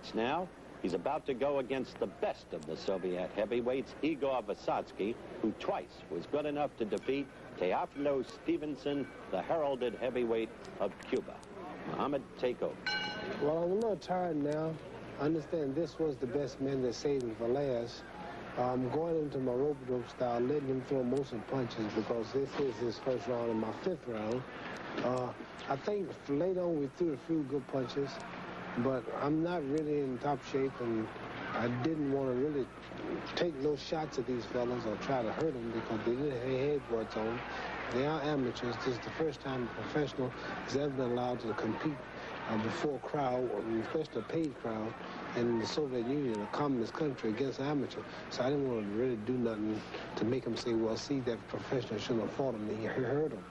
heavyweights now. He's about to go against the best of the Soviet heavyweights, Igor Visotsky, who twice was good enough to defeat Teofilo Stevenson, the heralded heavyweight of Cuba. Muhammad, take over. Well, I'm a little tired now. I understand this was the best man that saved him for last. I'm going into my rope-a-dope style, letting him throw most of the punches because this is his first round and my fifth round. I think later on we threw a few good punches, but I'm not really in top shape, and I didn't want to really take no shots at these fellas or try to hurt them because they didn't have head guards on. They are amateurs. This is the first time a professional has ever been allowed to compete before a crowd, especially a paid crowd, in the Soviet Union, a communist country, against amateur. So I didn't want to really do nothing to make them say, well, see, that professional shouldn't have fought him. He hurt him.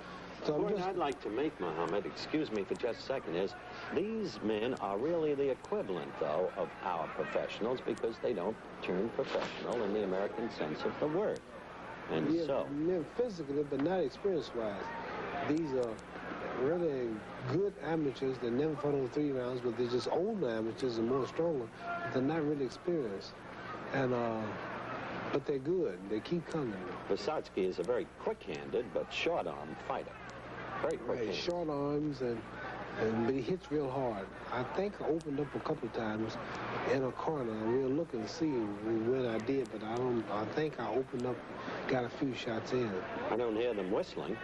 So The point I'd like to make, Muhammad, excuse me for just a second, is these men are really the equivalent, though, of our professionals because they don't turn professional in the American sense of the word. And yeah, so... physically, but not experience-wise. These are really good amateurs that never fought over 3 rounds, but they're just older amateurs and more stronger. But they're not really experienced. And, but they're good. They keep coming. Visotsky is a very quick-handed but short-armed fighter. Very quick-handed. Right, short arms, but he hits real hard. I think I opened up a couple of times in a corner. We'll look and see when I did, but I think I opened up, got a few shots in. I don't hear them whistling.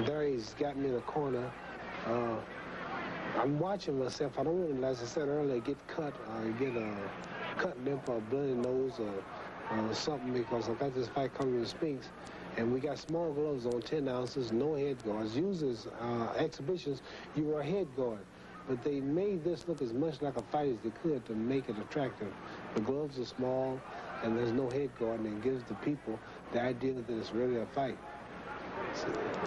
There he's got me in a corner. I'm watching myself. I don't want to, as I said earlier, get cut or get a cut lip or bloody nose or something because I got this fight coming to the Spinks, and we got small gloves on, 10 ounces, no head guards. Usually, exhibitions, you wear a head guard, but they made this look as much like a fight as they could to make it attractive. The gloves are small, and there's no head guard, and it gives the people the idea that it's really a fight.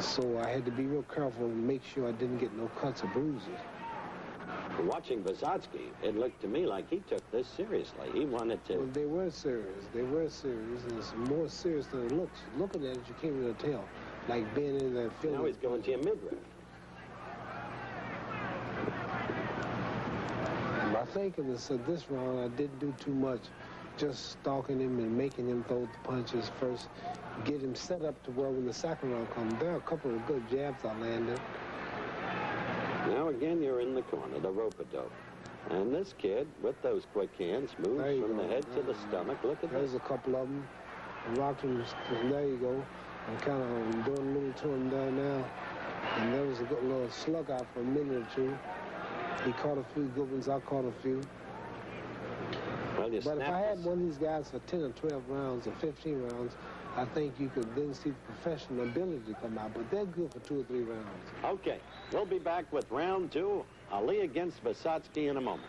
So I had to be real careful and make sure I didn't get no cuts or bruises. Watching Visotsky, it looked to me like he took this seriously. He wanted to... Well, they were serious. They were serious, and it's more serious than it looks. Looking at it, you can't really tell. Like being in that film. Now he's going to your midriff. I think in this round, I didn't do too much. Just stalking him and making him throw the punches first. Get him set up to where when the second round comes, there are a couple of good jabs I landed. Now again, you're in the corner, the rope-a-dope. And this kid, with those quick hands, moves from the head to the stomach. Look at There's this. a couple of them. I rocked him. There you go. I'm kind of doing a little to him there now. And there was a good little slug out for a minute or two. He caught a few good ones. I caught a few. Well, but if I had one of these guys for 10 or 12 rounds or 15 rounds, I think you could then see the professional ability come out, but they're good for 2 or 3 rounds. Okay, we'll be back with round 2, Ali against Visotsky in a moment.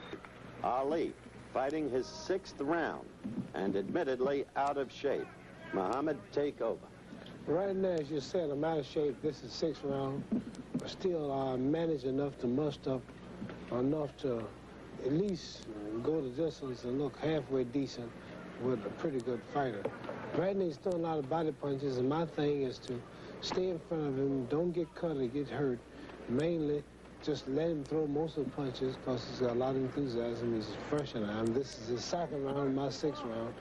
Ali fighting his 6th round and admittedly out of shape. Muhammad, take over. Right now, as you said, I'm out of shape. This is 6th round. But still, I managed enough to muster up enough to at least go the distance and look halfway decent with a pretty good fighter. Right now, he's throwing a lot of body punches, and my thing is to stay in front of him, don't get cut or get hurt. Mainly, just let him throw most of the punches because he's got a lot of enthusiasm. He's fresh in him. This is his 2nd round, my 6th round.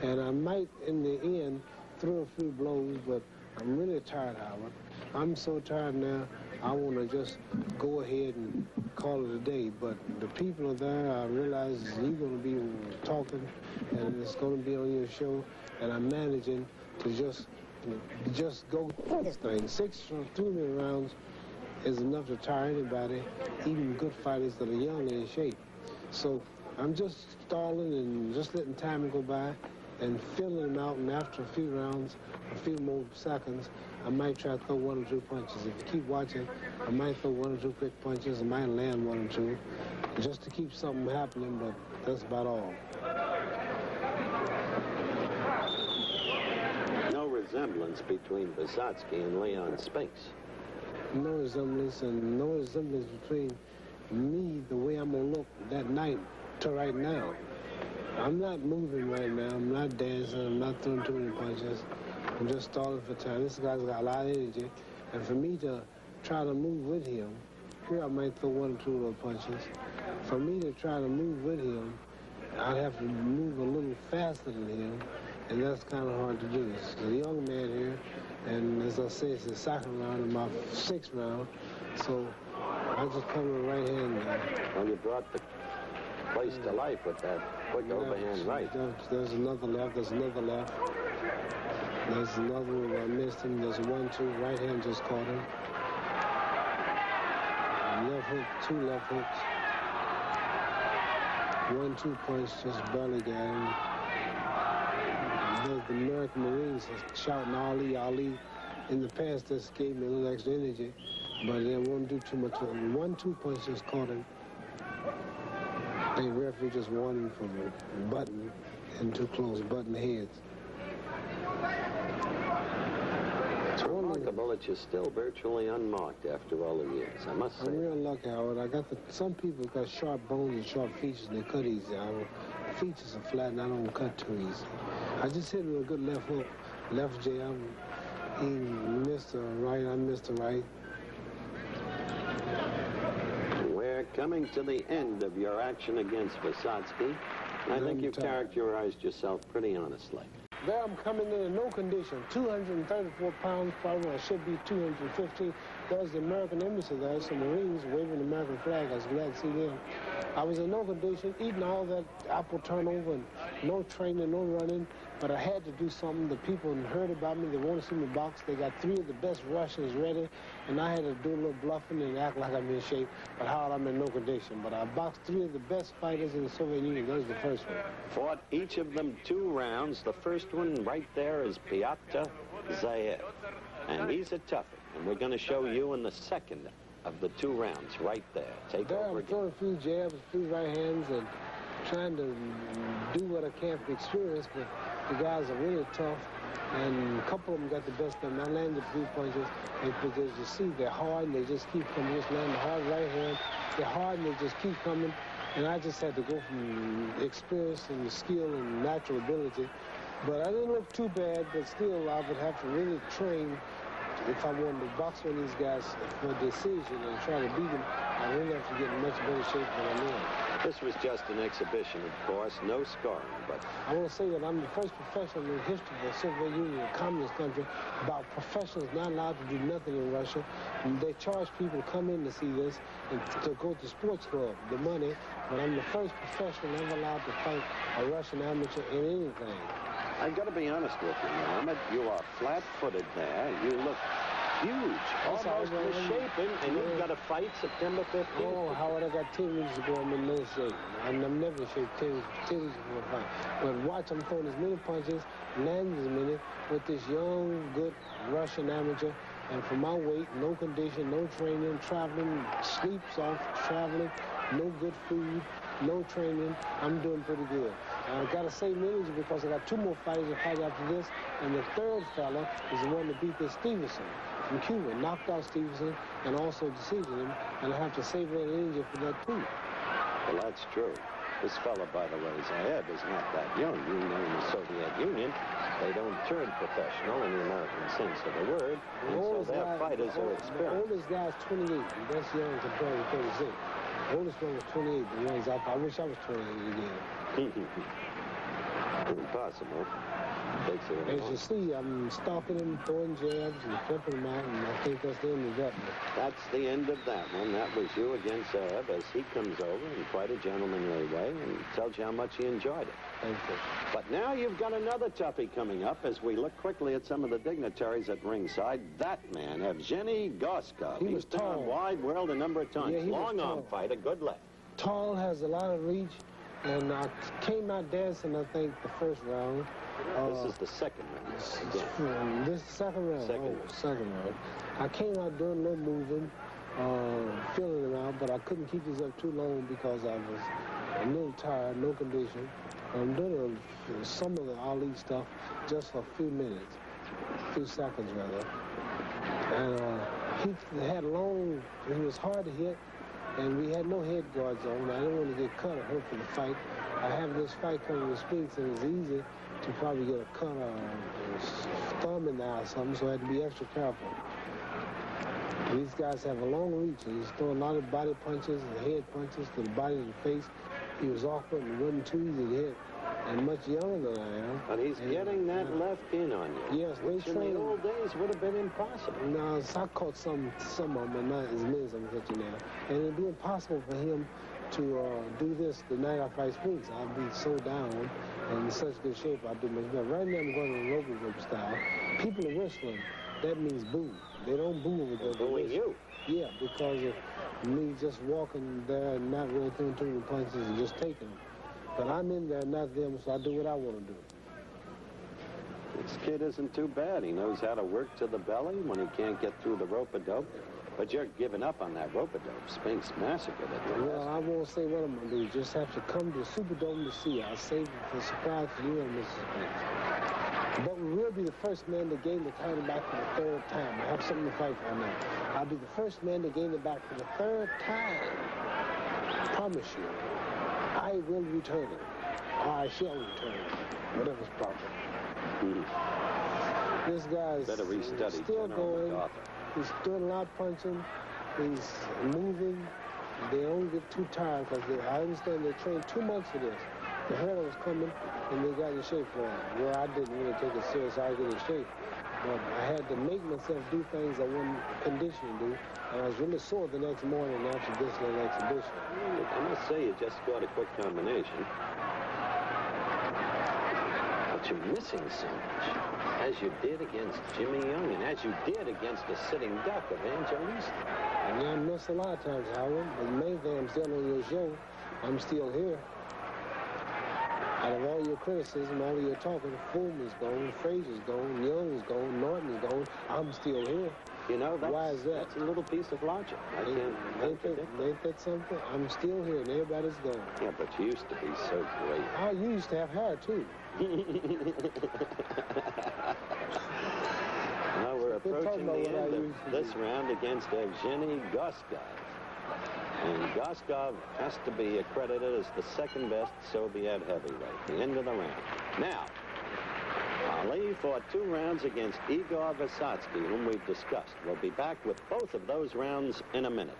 And I might, in the end, throw a few blows, but I'm really tired, Howard. I'm so tired now, I want to just go ahead and call it a day. But the people are there. I realize you're going to be talking, and it's going to be on your show. And I'm managing to just go through this thing. 6 or 3 minute rounds is enough to tire anybody, even good fighters that are young and in shape. So I'm just stalling and just letting time go by and filling them out. And after a few rounds, a few more seconds, I might try to throw 1 or 2 punches. If you keep watching, I might throw 1 or 2 quick punches. I might land 1 or 2 just to keep something happening, but that's about all. Resemblance between Visotsky and Leon Spinks. No resemblance, and no resemblance between me, the way I'm going to look that night, to right now. I'm not moving right now. I'm not dancing. I'm not throwing too many punches. I'm just stalling for time. This guy's got a lot of energy. And for me to try to move with him, here I might throw 1 or 2 little punches. For me to try to move with him, I'd have to move a little faster than him, and that's kind of hard to do. It's a young man here, and as I say, it's the second round and my 6th round, so I just come with right hand now. Well, you brought the place to life with that quick overhand right. There's another left, there's another left. There's another one where I missed him. There's a 1-2, right hand just caught him. Left hook, 2 left hooks. 1-2 punch, just barely got him. The American Marines are shouting Ali, Ali. In the past, this gave me a little extra energy, but they won't do too much. 1-2 punch just caught him. The referee just warned him from button and too close, button heads. It's remarkable that you're still virtually unmarked after all the years, I must say. I'm real lucky, Howard. Some people got sharp bones and sharp features, and they cut easy. The features are flat, and I don't cut too easy. I just hit with a good left hook, left jab. He missed the right, I missed the right. We're coming to the end of your action against Visotsky. I think you've characterized yourself pretty honestly. There I'm coming in no condition, 234 pounds, probably I should be 250. There's the American Embassy there, some Marines waving the American flag. I was glad to see them. I was in no condition, eating all that apple turnover and no training, no running, but I had to do something. The people heard about me, they want to see me box. They got 3 of the best Russians ready, and I had to do a little bluffing and act like I'm in shape, but how I'm in no condition. But I boxed 3 of the best fighters in the Soviet Union. That was the first one. Fought each of them 2 rounds. The first one right there is Pyotr Zayev, and he's a toughie. And we're going to show you in the second of the 2 rounds right there. Take over I'm throwing a few jabs, a few right hands, and trying to do what I can for experience, but the guys are really tough, and a couple of them got the best of them. I landed a few punches, but as you see, they're hard, and they just keep coming. Just land the hard right hand. They're hard, and they just keep coming, and I just had to go from experience and skill and natural ability. But I didn't look too bad, but still, I would have to really train. If I wanted to box one of these guys for a decision and try to beat them, I really have to get in much better shape than I'm in. This was just an exhibition, of course, no scoring, but... I want to say that I'm the first professional in the history of the Soviet Union, a communist country, about professionals not allowed to do nothing in Russia. And they charge people to come in to see this and to go to sports club, the money. But I'm the first professional ever allowed to fight a Russian amateur in anything. I've got to be honest with you, Muhammad. You are flat-footed there. You look huge, almost misshapen, and you've got to fight September 15th. Oh, Howard, I got 10 weeks ago. I'm in no shape. I'm never in shape 10 weeks before a fight. But watch, I'm throwing as many punches, land as many, with this young, good Russian amateur. And for my weight, no condition, no training, traveling, sleeps off, traveling, no good food, no training. I'm doing pretty good. I got to save energy because I got 2 more fighters to fight after this, and the third fella is the one that beat this Stevenson from Cuba, knocked out Stevenson and also decisioned him, and I have to save that energy for that too. Well, that's true. This fella, by the way, Zayev, is not that young. You know, in the Soviet Union, they don't turn professional in the American sense of the word, and so their fighters are experienced. The oldest guy is 28, and that's young compared to 36. The oldest one was 28, the ones I wish I was 28 again. Impossible. As you see, I'm stalking him, throwing jabs, and flipping him out, and I think that's the end of that one. That's the end of that one. That was you against Zayev as he comes over in quite a gentlemanly way and tells you how much he enjoyed it. Thank you. But now you've got another toughie coming up as we look quickly at some of the dignitaries at ringside. That man, Evgeny Gorskov. He was tall. Been on Wide World a number of times. Yeah, long arm fighter, good left. Tall, has a lot of reach, and I came out dancing, I think, the first round. This is the second round. This is the second round. Second round. I came out doing a little moving, feeling him out, but I couldn't keep this up too long because I was a little tired, no condition. I'm doing some of the Ali stuff just for a few minutes, a few seconds rather. And he had long, he was hard to hit, and we had no head guards on. I didn't want to get cut or hurt for the fight. I have this fight coming with Spinks, and it's easy to probably get a cut or a thumb in the eye or something, so I had to be extra careful. These guys have a long reach, and he's throwing a lot of body punches and head punches to the body and the face. He was awkward and wasn't too easy to hit, and much younger than I am. But he's getting that left in on you. Yes, which in the old days would have been impossible. No, so I caught some of them, not as many as I'm catching now. And it'd be impossible for him to do this the night I fight Spinks. I'll be so down and in such good shape. I'll do much better. Right now I'm going to rope style. People are whistling. That means boo. They don't boo over there. They're booing you. Yeah, because of me just walking there and not really throwing too many punches and just taking them. But I'm in there, not them, so I do what I want to do. This kid isn't too bad. He knows how to work to the belly when he can't get through the rope-a-dope. But you're giving up on that rope-a-dope. Spinks massacred it. Well, I won't say what I'm going to do. You just have to come to the Superdome to see. I'll save it for a surprise for you and Mrs. Spinks. But we will be the first man to gain the title back for the third time. I have something to fight for now. I'll be the first man to gain it back for the third time. I promise you. I will return it. Or I shall return it. Whatever's proper. This guy's still going. He's doing a lot of punching. He's moving. They don't get too tired because I understand they trained 2 months for this. The hurdle was coming, and they got in shape for it. Well, I didn't really take it serious. I get in shape. But I had to make myself do things I wasn't conditioned to do. And I was really sore the next morning after this little exhibition. I must say you just scored a quick combination. But you're missing so much. As you did against Jimmy Young, and as you did against the sitting duck of Evangelista. And I miss a lot of times, Howard. But the main thing, I'm still on your show. I'm still here. Out of all your criticism, all of your talking, Foreman's gone, Frazier's gone, Young's gone, Norton's gone. I'm still here. You know, why is that? That's a little piece of logic. Ain't that something? I'm still here, and everybody's gone. Yeah, but you used to be so great. Oh, you used to have hair, too. Now we're approaching the end of this round against Evgeny Goskov. And Goskov has to be accredited as the second best Soviet heavyweight. The end of the round. Now, Ali fought 2 rounds against Igor Visotsky, whom we've discussed. We'll be back with both of those rounds in a minute.